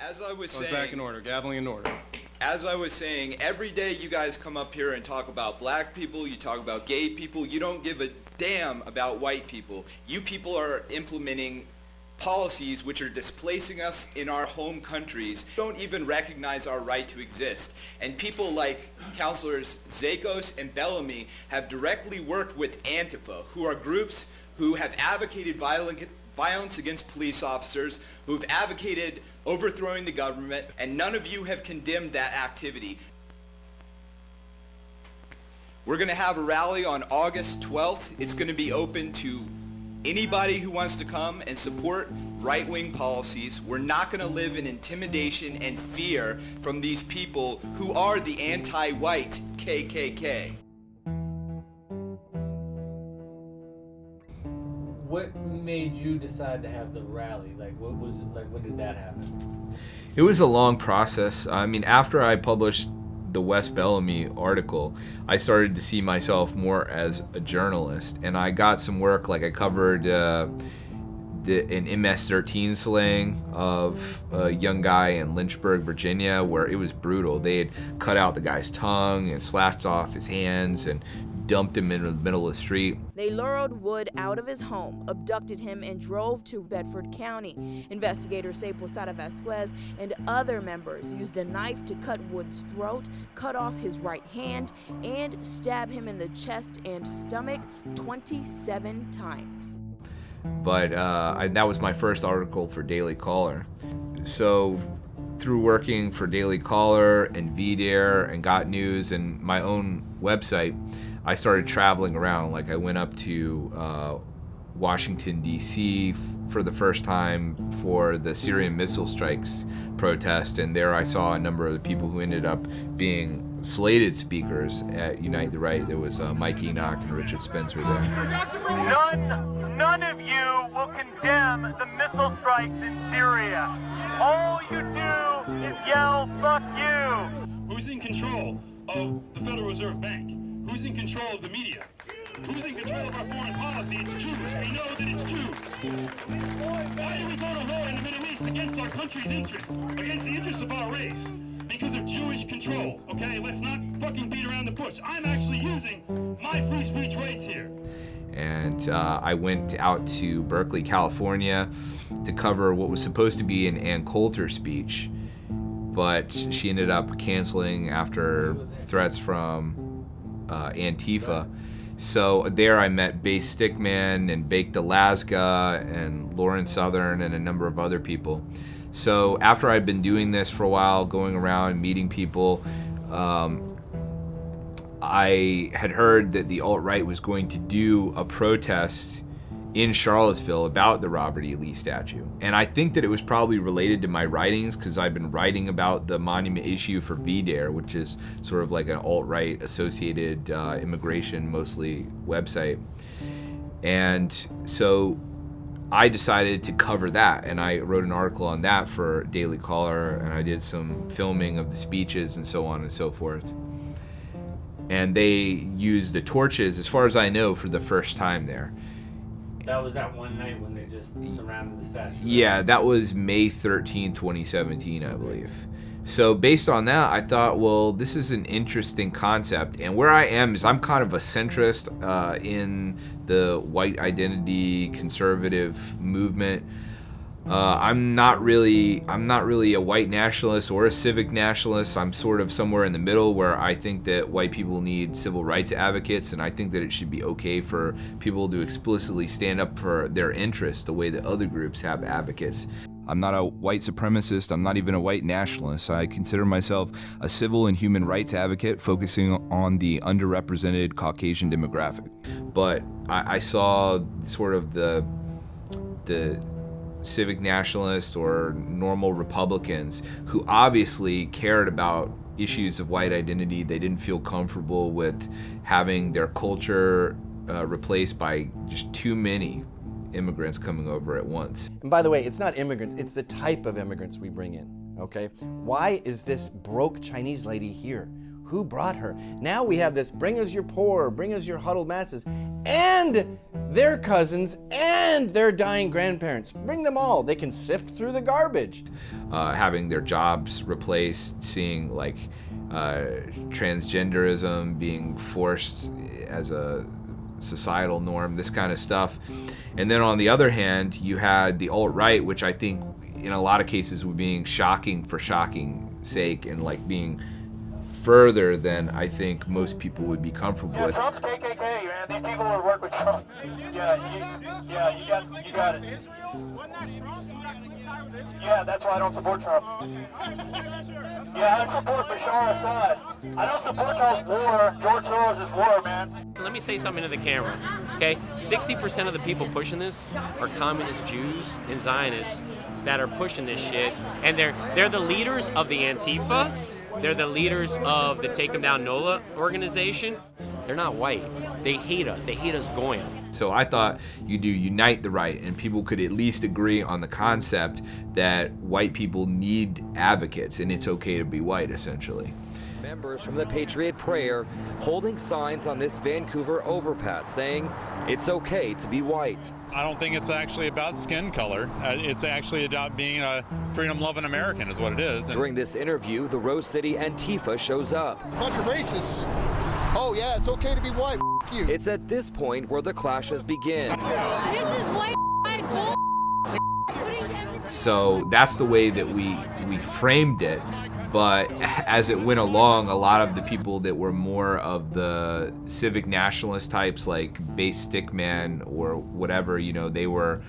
As I was saying, back in order, gaveling in order. As I was saying, every day you guys come up here and talk about black people, you talk about gay people, you don't give a damn about white people. You people are implementing policies which are displacing us in our home countries, don't even recognize our right to exist. And people like Councilors Zakos and Bellamy have directly worked with Antifa, who are groups who have advocated violence against police officers, who've advocated overthrowing the government, and none of you have condemned that activity. We're going to have a rally on August 12th. It's going to be open to anybody who wants to come and support right-wing policies. We're not going to live in intimidation and fear from these people who are the anti-white KKK. What made you decide to have the rally? When did that happen? It was a long process. I mean, after I published the Wes Bellamy article, I started to see myself more as a journalist, and I got some work. Like I covered an MS-13 slaying of a young guy in Lynchburg, Virginia, where it was brutal. They had cut out the guy's tongue and slashed off his hands and dumped him in the middle of the street. They lured Wood out of his home, abducted him, and drove to Bedford County. Investigators say Posada Vasquez and other members used a knife to cut Wood's throat, cut off his right hand, and stab him in the chest and stomach 27 times. But that was my first article for Daily Caller. So through working for Daily Caller and VDare and Got News and my own website, I started traveling around. Like I went up to Washington, D.C. For the first time for the Syrian missile strikes protest, and there I saw a number of the people who ended up being slated speakers at Unite the Right. There was Mike Enoch and Richard Spencer there. None of you will condemn the missile strikes in Syria. All you do is yell, "Fuck you!" Who's in control of the Federal Reserve Bank? Who's in control of the media? Who's in control of our foreign policy? It's Jews. We know that it's Jews. Why do we go to war in the Middle East against our country's interests, against the interests of our race? Because of Jewish control, okay? Let's not fucking beat around the bush. I'm actually using my free speech rights here. And I went out to Berkeley, California to cover what was supposed to be an Ann Coulter speech, but she ended up canceling after threats from Antifa. So there I met Base Stickman and Baked Alaska and Lauren Southern and a number of other people. So after I'd been doing this for a while, going around meeting people, I had heard that the alt-right was going to do a protest in Charlottesville about the Robert E. Lee statue. And I think that it was probably related to my writings, because I've been writing about the monument issue for VDare, which is sort of like an alt-right associated immigration mostly website. And so I decided to cover that, and I wrote an article on that for Daily Caller, and I did some filming of the speeches and so on and so forth. And they used the torches, as far as I know, for the first time there. That was that one night when they just surrounded the statue. Yeah, that was May 13, 2017, I believe. So based on that, I thought, well, this is an interesting concept. And where I am is I'm kind of a centrist in the white identity conservative movement. I'm not really a white nationalist or a civic nationalist. I'm sort of somewhere in the middle, where I think that white people need civil rights advocates, and I think that it should be okay for people to explicitly stand up for their interests the way that other groups have advocates. I'm not a white supremacist. I'm not even a white nationalist. I consider myself a civil and human rights advocate focusing on the underrepresented Caucasian demographic. But I saw sort of the civic nationalists or normal Republicans who obviously cared about issues of white identity. They didn't feel comfortable with having their culture replaced by just too many immigrants coming over at once. And by the way, it's not immigrants, it's the type of immigrants we bring in, okay? Why is this broke Chinese lady here? Who brought her? Now we have this, bring us your poor, bring us your huddled masses, and their cousins, and their dying grandparents. Bring them all. They can sift through the garbage. Having their jobs replaced, seeing like transgenderism being forced as a societal norm, this kind of stuff. And then on the other hand, you had the alt-right, which I think in a lot of cases were being shocking for shocking sake and like being further than I think most people would be comfortable with. Trump's KKK, man. These people would work with Trump. You got it. Yeah, that's why I don't support Trump. Yeah, I support Bashar Assad. I don't support George Soros' war, man. Let me say something to the camera, okay? 60% of the people pushing this are communist Jews and Zionists that are pushing this shit, and they're the leaders of the Antifa. They're the leaders of the Take 'Em Down NOLA organization. They're not white. They hate us. They hate us going. So I thought you do unite the right, and people could at least agree on the concept that white people need advocates, and it's okay to be white, essentially. Members from the Patriot Prayer holding signs on this Vancouver overpass saying it's okay to be white. I don't think it's actually about skin color. It's actually about being a freedom-loving American is what it is. During this interview, the Rose City Antifa shows up. Bunch of racists. Oh yeah, it's okay to be white. F you. It's at this point where the clashes begin. This is white bull. So that's the way that we framed it. But as it went along, a lot of the people that were more of the civic nationalist types, like Base Stickman or whatever, you know, they were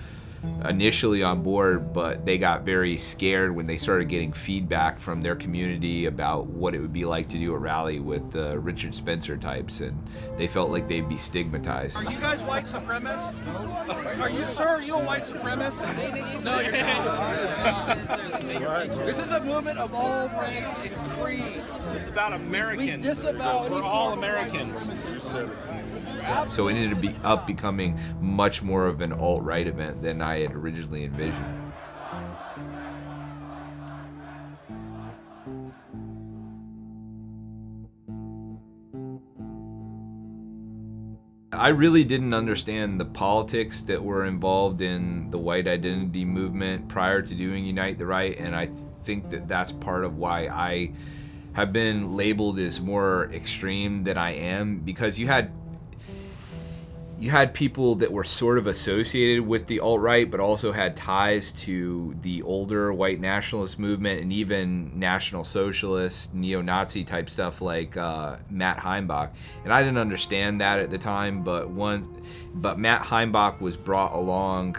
initially on board, but they got very scared when they started getting feedback from their community about what it would be like to do a rally with the Richard Spencer types, and they felt like they'd be stigmatized. Are you guys white supremacists? Are you a white supremacist? No, you're not. This is a movement of all race and creed. It's about Americans. We're all Americans. So it ended up becoming much more of an alt-right event than I had originally envisioned. I really didn't understand the politics that were involved in the white identity movement prior to doing Unite the Right, and I think that that's part of why I have been labeled as more extreme than I am, because you had people that were sort of associated with the alt-right, but also had ties to the older white nationalist movement and even National Socialist, neo-Nazi type stuff like Matt Heimbach. And I didn't understand that at the time, but Matt Heimbach was brought along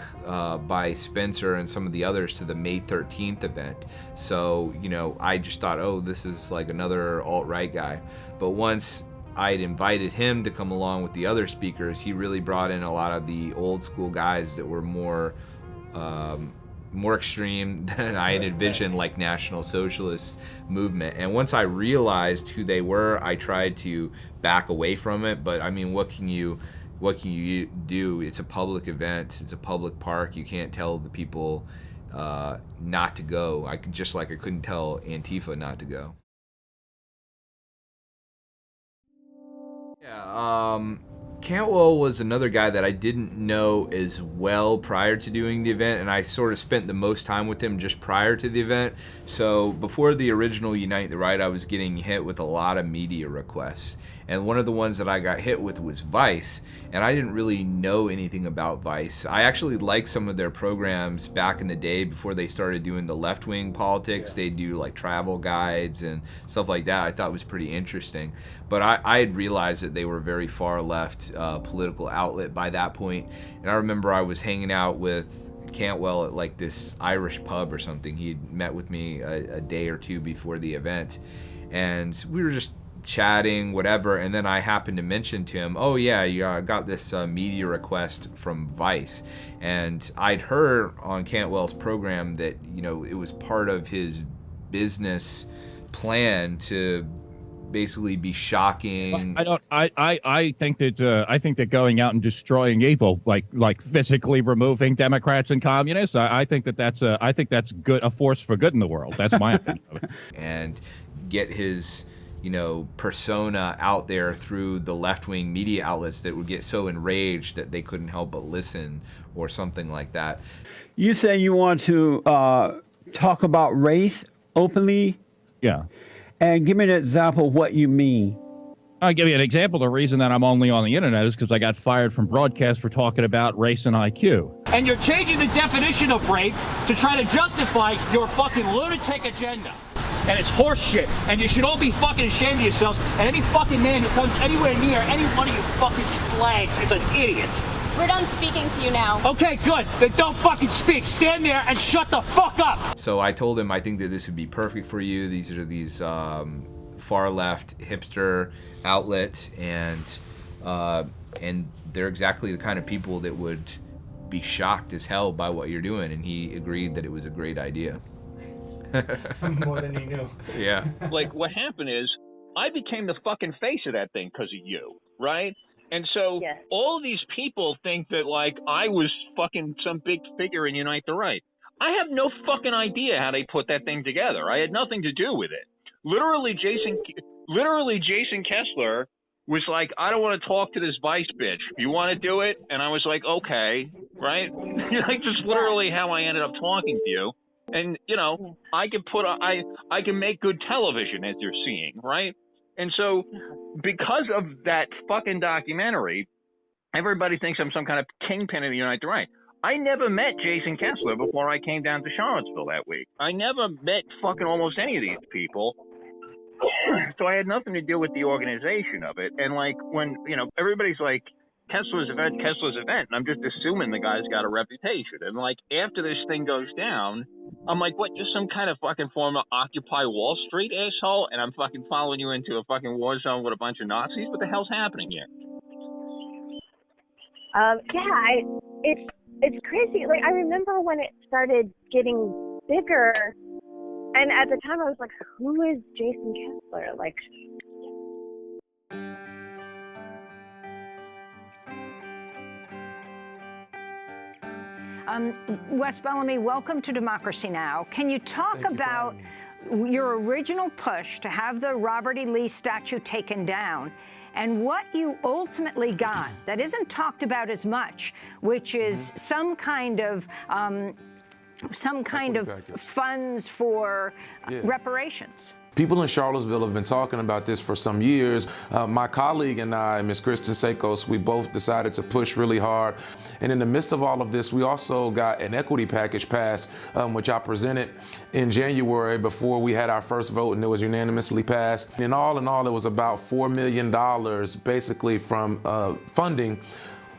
by Spencer and some of the others to the May 13th event. So, you know, I just thought, oh, this is like another alt-right guy. But once I'd invited him to come along with the other speakers, he really brought in a lot of the old school guys that were more extreme than I had envisioned, like National Socialist movement. And once I realized who they were, I tried to back away from it. But I mean, what can you do? It's a public event. It's a public park. You can't tell the people not to go. I couldn't tell Antifa not to go. Yeah, Cantwell was another guy that I didn't know as well prior to doing the event, and I sort of spent the most time with him just prior to the event. So before the original Unite the Right, I was getting hit with a lot of media requests, and one of the ones that I got hit with was Vice, and I didn't really know anything about Vice. I actually liked some of their programs back in the day before they started doing the left-wing politics. They do like travel guides and stuff like that. I thought was pretty interesting, but I had realized that they were very far left political outlet by that point. And I remember I was hanging out with Cantwell at like this Irish pub or something. He'd met with me a day or two before the event, and we were just chatting, whatever, and then I happened to mention to him, oh yeah, I got this media request from Vice. And I'd heard on Cantwell's program that, you know, it was part of his business plan to basically be shocking. I think that going out and destroying evil, like physically removing Democrats and communists, I think that's good, a force for good in the world. That's my opinion of it. And get his persona out there through the left-wing media outlets that would get so enraged that they couldn't help but listen or something like that. You say you want to talk about race openly? Yeah. And give me an example of what you mean. I'll give you an example. The reason that I'm only on the internet is because I got fired from broadcast for talking about race and IQ. And you're changing the definition of rape to try to justify your fucking lunatic agenda. And it's horse shit. And you should all be fucking ashamed of yourselves. And any fucking man who comes anywhere near any one of you fucking slags is an idiot. We're done speaking to you now. Okay, good. Then don't fucking speak. Stand there and shut the fuck up. So I told him I think that this would be perfect for you. These are these far left hipster outlets, and they're exactly the kind of people that would be shocked as hell by what you're doing. And he agreed that it was a great idea. More than he knew. Yeah. Like, what happened is I became the fucking face of that thing because of you, right? And so all of these people think that, like, I was fucking some big figure in Unite the Right. I have no fucking idea how they put that thing together. I had nothing to do with it. Literally, Jason Kessler was like, I don't want to talk to this vice bitch. You want to do it? And I was like, okay, right? Like, just literally how I ended up talking to you. And, I can make good television, as you're seeing, right? And so, because of that fucking documentary, everybody thinks I'm some kind of kingpin of the Unite the Right. I never met Jason Kessler before I came down to Charlottesville that week. I never met fucking almost any of these people. So I had nothing to do with the organization of it. And, like, when, everybody's like, Kessler's event, and I'm just assuming the guy's got a reputation. And, like, after this thing goes down, I'm like, what, you're some kind of fucking former Occupy Wall Street asshole? And I'm fucking following you into a fucking war zone with a bunch of Nazis? What the hell's happening here? It's crazy. Like, I remember when it started getting bigger, and at the time I was like, who is Jason Kessler? Like, Wes Bellamy, welcome to Democracy Now! Can you talk about your original push to have the Robert E. Lee statue taken down and what you ultimately got that isn't talked about as much, which is some kind of funds for reparations? People in Charlottesville have been talking about this for some years. My colleague and I, Ms. Kristen Sakos, we both decided to push really hard. And in the midst of all of this, we also got an equity package passed, which I presented in January before we had our first vote, and it was unanimously passed. And in all, it was about $4 million basically from funding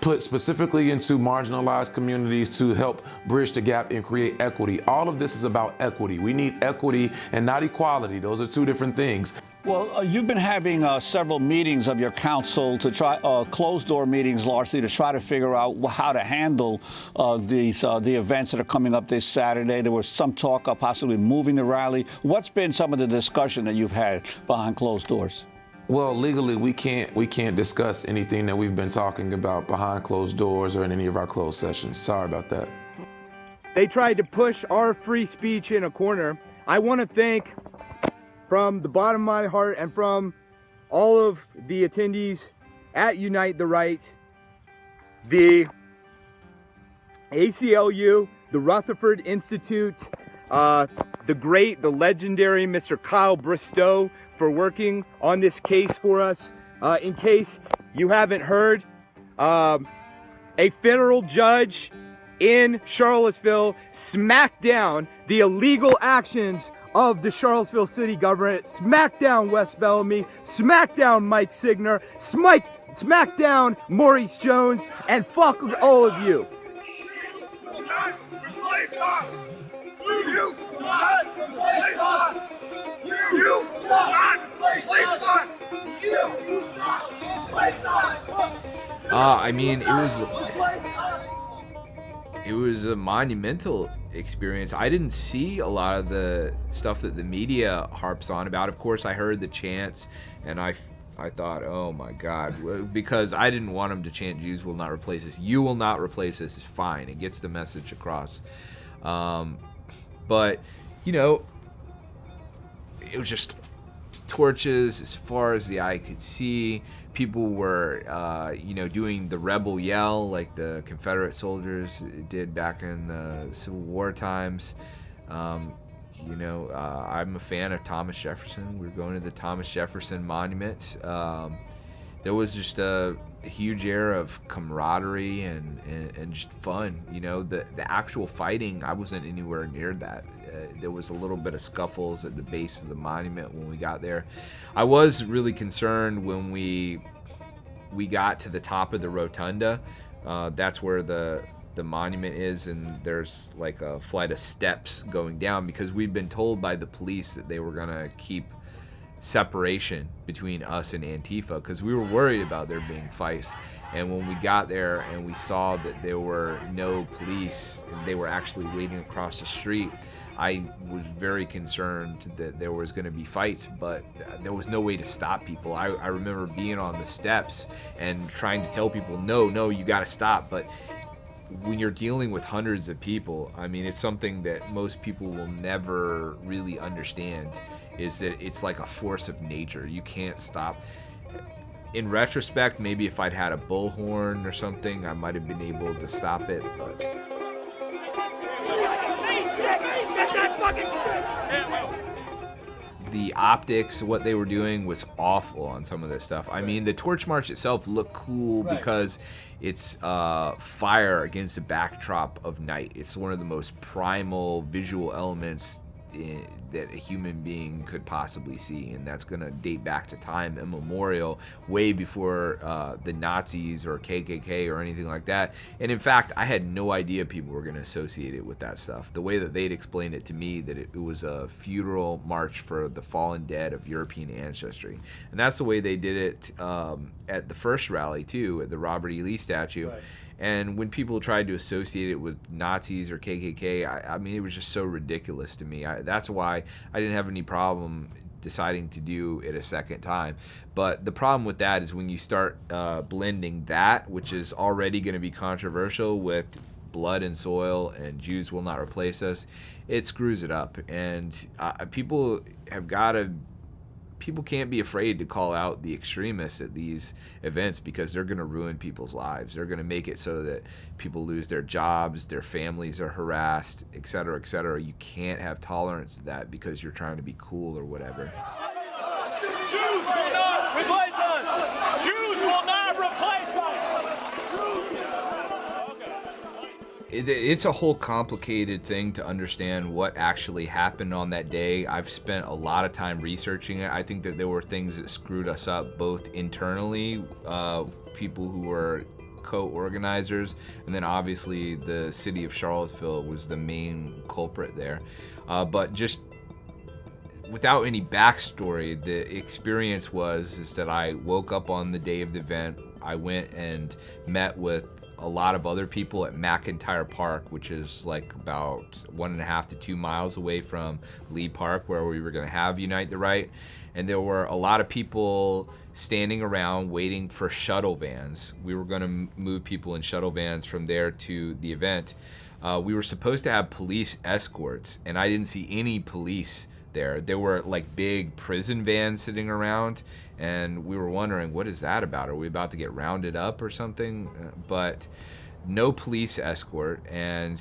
put specifically into marginalized communities to help bridge the gap and create equity. All of this is about equity. We need equity and not equality. Those are two different things. Well, you've been having several meetings of your council to try closed-door meetings, largely to try to figure out how to handle the events that are coming up this Saturday. There was some talk of possibly moving the rally. What's been some of the discussion that you've had behind closed doors? Well, legally, we can't discuss anything that we've been talking about behind closed doors or in any of our closed sessions. Sorry about that. They tried to push our free speech in a corner. I want to thank, from the bottom of my heart and from all of the attendees at Unite the Right, the ACLU, the Rutherford Institute, the legendary Mr. Kyle Bristow, for working on this case for us. In case you haven't heard, a federal judge in Charlottesville smacked down the illegal actions of the Charlottesville city government, smacked down Wes Bellamy, smacked down Mike Signer, smacked down Maurice Jones, and fuck all of you. Replace us! You not replace us! You not replace us! You not replace us! I mean, it was a monumental experience. I didn't see a lot of the stuff that the media harps on about. Of course, I heard the chants, and I thought, oh my God, because I didn't want them to chant, Jews will not replace us. You will not replace us is fine. It gets the message across. But, you know, it was just torches as far as the eye could see. People were, doing the rebel yell like the Confederate soldiers did back in the Civil War times. I'm a fan of Thomas Jefferson. We were going to the Thomas Jefferson Monument. There was just a huge air of camaraderie and just fun. The actual fighting, I wasn't anywhere near that. There was a little bit of scuffles at the base of the monument when we got there. I was really concerned when we got to the top of the rotunda. That's where the monument is, and there's like a flight of steps going down, because we'd been told by the police that they were gonna keep separation between us and Antifa, because we were worried about there being fights. And when we got there and we saw that there were no police and they were actually waiting across the street, I was very concerned that there was going to be fights, but there was no way to stop people. I remember being on the steps and trying to tell people, no, you got to stop. But when you're dealing with hundreds of people, I mean, it's something that most people will never really understand, is that it's like a force of nature. You can't stop. In retrospect, maybe if I'd had a bullhorn or something, I might have been able to stop it, but... The optics, what they were doing was awful on some of this stuff. I mean, the Torch March itself looked cool because it's fire against a backdrop of night. It's one of the most primal visual elements that a human being could possibly see, and that's going to date back to time immemorial, way before the Nazis or KKK or anything like that. And in fact, I had no idea people were going to associate it with that stuff. The way that they'd explained it to me, that it was a funeral march for the fallen dead of European ancestry, and that's the way they did it at the first rally too, at the Robert E. Lee statue. Right. And when people tried to associate it with Nazis or KKK, I mean, it was just so ridiculous to me. That's why I didn't have any problem deciding to do it a second time. But the problem with that is when you start blending that, which is already going to be controversial, with blood and soil and Jews will not replace us, it screws it up. And people can't be afraid to call out the extremists at these events, because they're going to ruin people's lives. They're going to make it so that people lose their jobs, their families are harassed, et cetera, et cetera. You can't have tolerance to that because you're trying to be cool or whatever. Jews will not replace us! Jews will not replace us! It's a whole complicated thing to understand what actually happened on that day. I've spent a lot of time researching it. I think that there were things that screwed us up, both internally, people who were co-organizers, and then obviously the city of Charlottesville was the main culprit there. But just without any backstory, the experience is that I woke up on the day of the event. I went and met with a lot of other people at McIntyre Park, which is like about 1.5 to 2 miles away from Lee Park, where we were going to have Unite the Right. And there were a lot of people standing around waiting for shuttle vans. We were going to move people in shuttle vans from there to the event. We were supposed to have police escorts, and I didn't see any police there. There were like big prison vans sitting around, and we were wondering, what is that about? Are we about to get rounded up or something? But no police escort, and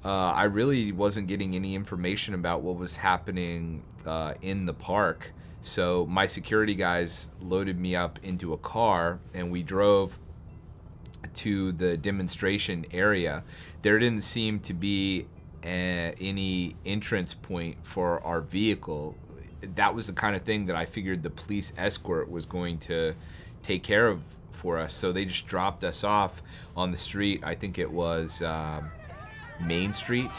I really wasn't getting any information about what was happening in the park. So my security guys loaded me up into a car, and we drove to the demonstration area. There didn't seem to be any entrance point for our vehicle. That was the kind of thing that I figured the police escort was going to take care of for us. So they just dropped us off on the street. I think it was Main Street.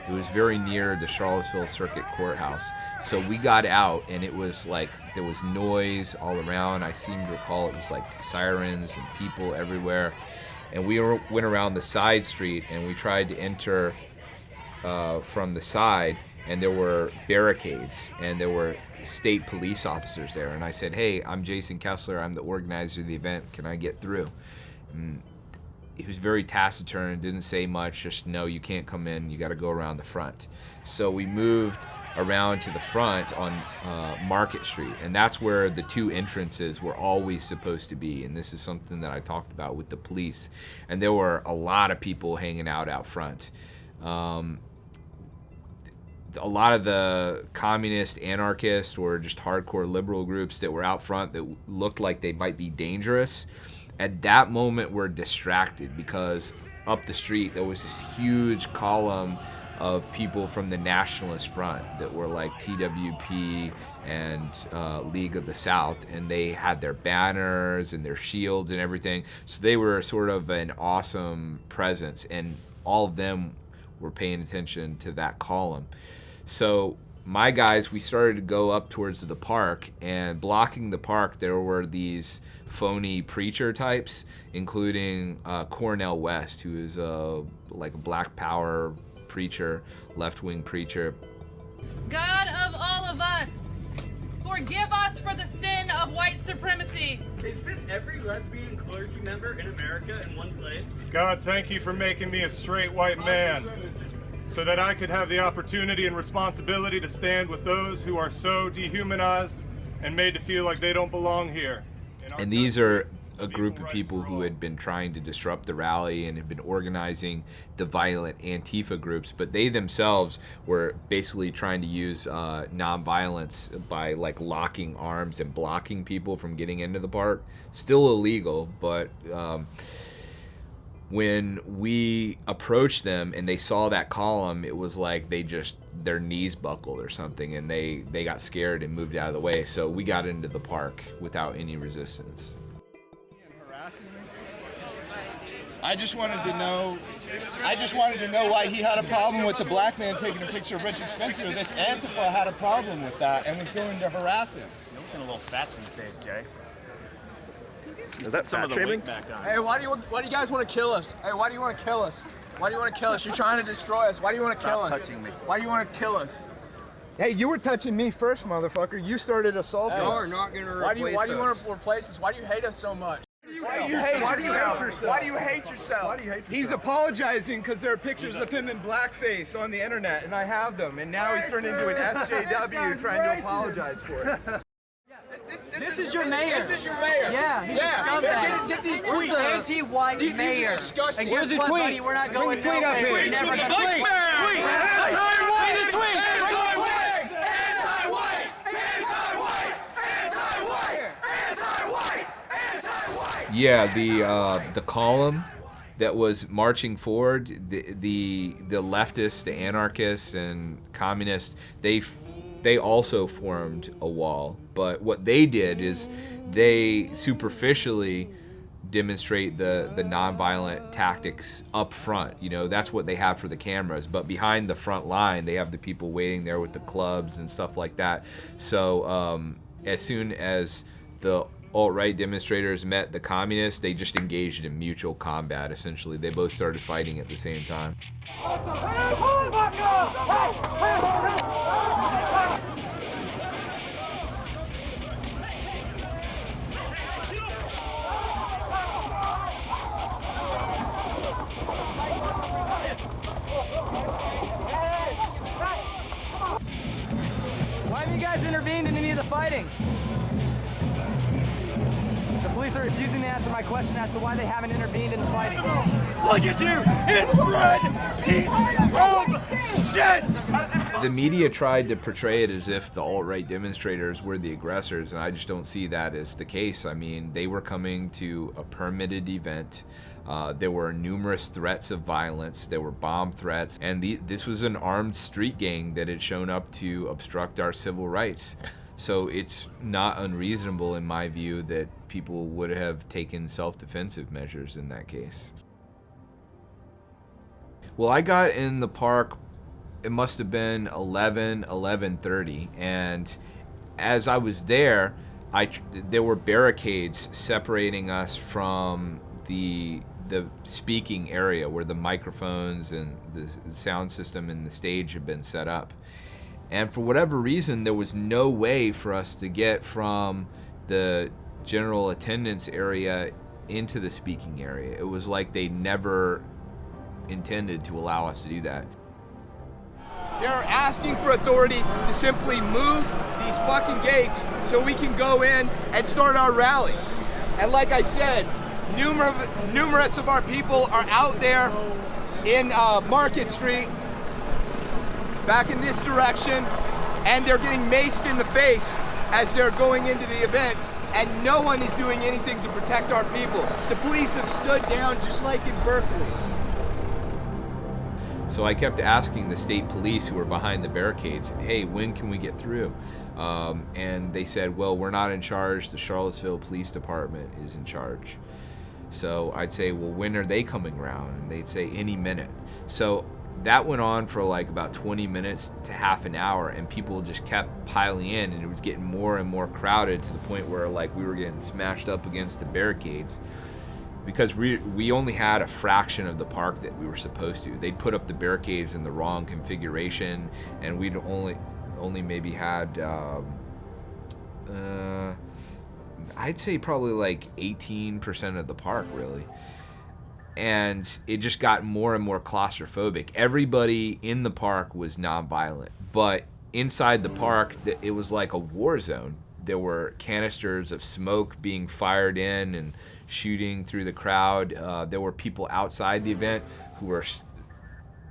It was very near the Charlottesville Circuit Courthouse. So we got out, and it was like there was noise all around. I seem to recall it was like sirens and people everywhere. And we went around the side street, and we tried to enter from the side, and there were barricades, and there were state police officers there. And I said, "Hey, I'm Jason Kessler. I'm the organizer of the event. Can I get through?" And he was very taciturn, didn't say much, just, "No, you can't come in. You got to go around the front." So we moved around to the front on Market Street, and that's where the two entrances were always supposed to be. And this is something that I talked about with the police, and there were a lot of people hanging out front. A lot of the communist, anarchist, or just hardcore liberal groups that were out front that looked like they might be dangerous, at that moment were distracted because up the street there was this huge column of people from the Nationalist Front that were like TWP and League of the South, and they had their banners and their shields and everything. So they were sort of an awesome presence, and all of them were paying attention to that column. So my guys, we started to go up towards the park, and blocking the park there were these phony preacher types, including Cornel West, who is like a Black Power preacher, left-wing preacher. God of all of us, forgive us for the sin of white supremacy. Is this every lesbian clergy member in America in one place? God, thank you for making me a straight white man, so that I could have the opportunity and responsibility to stand with those who are so dehumanized and made to feel like they don't belong here. And these are a group of people who had been trying to disrupt the rally and had been organizing the violent Antifa groups, but they themselves were basically trying to use nonviolence by like locking arms and blocking people from getting into the park. Still illegal, but when we approached them and they saw that column, it was like their knees buckled or something, and they got scared and moved out of the way. So we got into the park without any resistance. I just wanted to know why he had a problem with the black man taking a picture of Richard Spencer. This Antifa had a problem with that and was going to harass him. You're looking a little fat these days, Jay. Is that Some fat of the shaming? weight back on. Hey, why do you guys want to kill us? Hey, why do you want to kill us? Why do you want to kill us? You're trying to destroy us. Why do you want to kill us? Stop touching me. Why do you want to kill us? Hey, you were touching me first, motherfucker. You started assaulting us. You're not gonna Why do you want us. to replace us? Why do you hate us so much? Why do you hate yourself? Why do you hate yourself? He's apologizing because there are pictures of him in blackface on the internet, and I have them. And now he's turned into an SJW trying to apologize for it. This is your mayor. This is your mayor. Yeah, he's a scumbag. Get these Where's tweets. the anti-white These mayor? are disgusting. And guess what, buddy? We're not going Bring the tweet up nowhere. here. We're never gonna Tweet. Anti-white! Bring the tweet. Anti-white! Anti-white! Anti-white! Anti-white! Anti-white! Yeah, the column that was marching forward, the leftists, the anarchists, and communists, they also formed a wall. But what they did is they superficially demonstrate the nonviolent tactics up front. You know, that's what they have for the cameras. But behind the front line, they have the people waiting there with the clubs and stuff like that. So as soon as the alt-right demonstrators met the communists, they just engaged in mutual combat, essentially. They both started fighting at the same time. Why have you guys intervened in any of the fighting? The police are refusing to answer my question as to why they haven't intervened in the fighting. Look at you, inbred piece of shit! The media tried to portray it as if the alt-right demonstrators were the aggressors, and I just don't see that as the case. I mean, they were coming to a permitted event. There were numerous threats of violence. There were bomb threats, and this was an armed street gang that had shown up to obstruct our civil rights. So it's not unreasonable, in my view, that people would have taken self-defensive measures in that case. Well, I got in the park, it must have been 11:30, and as I was there, there were barricades separating us from the speaking area where the microphones and the sound system and the stage had been set up. And for whatever reason, there was no way for us to get from the general attendance area into the speaking area. It was like they never intended to allow us to do that. They're asking for authority to simply move these fucking gates so we can go in and start our rally. And like I said, numerous of our people are out there in Market Street, back in this direction, and they're getting maced in the face as they're going into the event, and no one is doing anything to protect our people. The police have stood down just like in Berkeley. So I kept asking the state police who were behind the barricades, hey, when can we get through? And they said, well, we're not in charge. The Charlottesville Police Department is in charge. So I'd say, well, when are they coming around? And they'd say, any minute. So that went on for like about 20 minutes to half an hour, and people just kept piling in, and it was getting more and more crowded to the point where like we were getting smashed up against the barricades. Because we only had a fraction of the park that we were supposed to. They'd put up the barricades in the wrong configuration, and we'd only maybe had, I'd say probably like 18% of the park, really. And it just got more and more claustrophobic. Everybody in the park was nonviolent, but inside the park, it was like a war zone. There were canisters of smoke being fired in and shooting through the crowd. There were people outside the event who were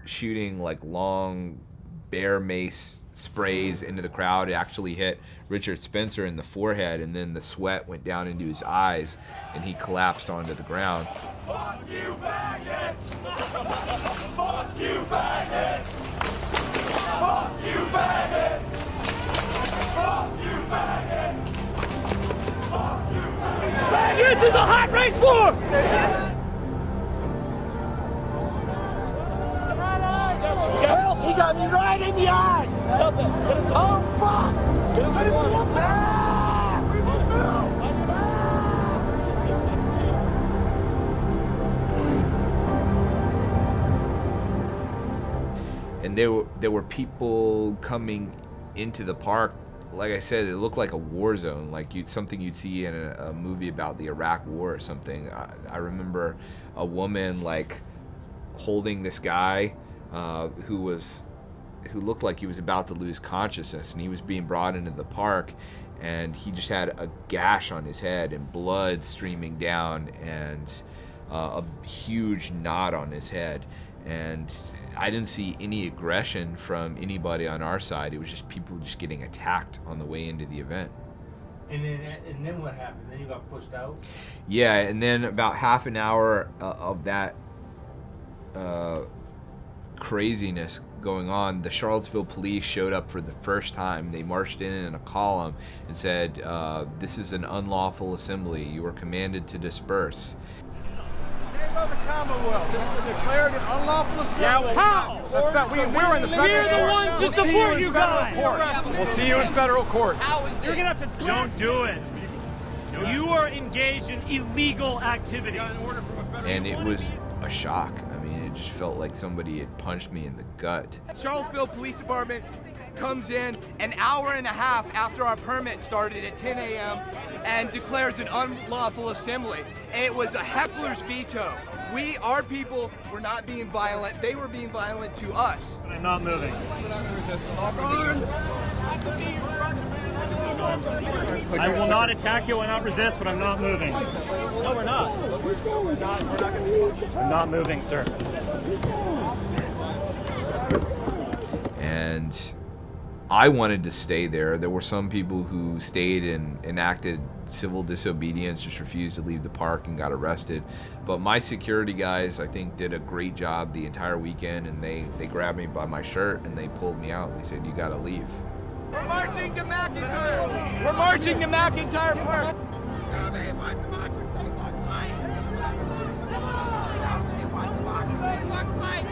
shooting like long bear mace sprays into the crowd. It actually hit Richard Spencer in the forehead, and then the sweat went down into his eyes, and he collapsed onto the ground. Fuck you, faggots! Fuck you, faggots! Fuck you, faggots! Fuck you, faggots! Fuck you, faggots! This is a hot race war! Help! He got me right in the eye! Help him! Get him some water! Oh, fuck! Get him some water! And there were people coming into the park. Like I said, it looked like a war zone, like something you'd see in a movie about the Iraq War or something. I remember a woman like holding this guy who looked like he was about to lose consciousness, and he was being brought into the park, and he just had a gash on his head and blood streaming down, and a huge knot on his head. And I didn't see any aggression from anybody on our side. It was just people just getting attacked on the way into the event. And then what happened? Then you got pushed out? Yeah, and then about half an hour of that craziness going on, the Charlottesville police showed up for the first time. They marched in a column and said, this is an unlawful assembly. You are commanded to disperse. Name of the Commonwealth. This is declared an unlawful assembly. Yeah, well, how? We're in the federal We're the ones to support you guys. We'll see you in federal court. How is this? You're gonna have to don't do it. You are engaged in illegal activity. And it was a shock. I mean, it just felt like somebody had punched me in the gut. Charlottesville Police Department comes in an hour and a half after our permit started at 10 a.m. and declares an unlawful assembly. And it was a heckler's veto. Our people were not being violent. They were being violent to us. I'm not moving. I will not attack you. I will not resist, but I'm not moving. No, we're not. We're not going to move. I'm not moving, sir. And I wanted to stay there. There were some people who stayed and enacted civil disobedience, just refused to leave the park and got arrested. But my security guys, I think, did a great job the entire weekend, and they grabbed me by my shirt and they pulled me out. They said, you gotta leave. We're marching to McIntyre. We're marching to McIntyre Park. Tell me what democracy looks like. Tell me what democracy looks like.